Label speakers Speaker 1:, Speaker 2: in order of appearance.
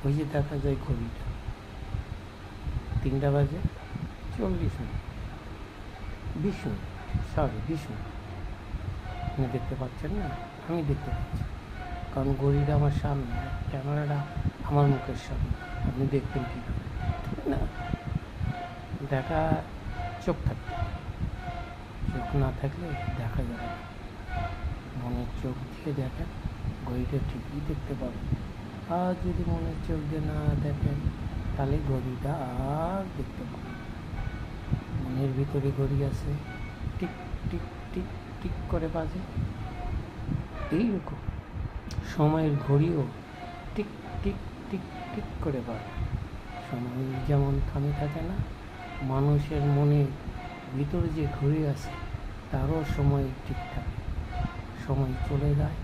Speaker 1: ওই যে দেখা যায় ঘড়িটা 3টা বাজে 40 মিনিট, 20 মিনিট, সরি 20 মিনিট। আপনি দেখতে পাচ্ছেন না, আমি দেখতে পাচ্ছি, কারণ ঘড়িটা আমার সামনে, ক্যামেরাটা আমার মুখের সামনে। আপনি দেখবেন কী করে, ঠিক না? দেখা চোখ থাকতে, চোখ না থাকলে দেখা যাবে না। মনের চোখ দিয়ে দেখেন, ঘড়িটা ঠিকই দেখতে পাবেন। আর যদি মনের চোখ দিয়ে না দেখেন, তাহলে ঘড়িটা আর দেখতে পাবেন। মনের ভিতরে ঘড়ি আছে, টিক টিক টিক টিক করে বাজে। এইরকম সময়ের ঘড়িও টিক টিক টিক টিক করে বাজে। সময় যেমন থামে থাকে না, মানুষের মনে ভিতরে যে ঘড়ি আছে তারও সময় ঠিক থাকে। সময় চলে যায়,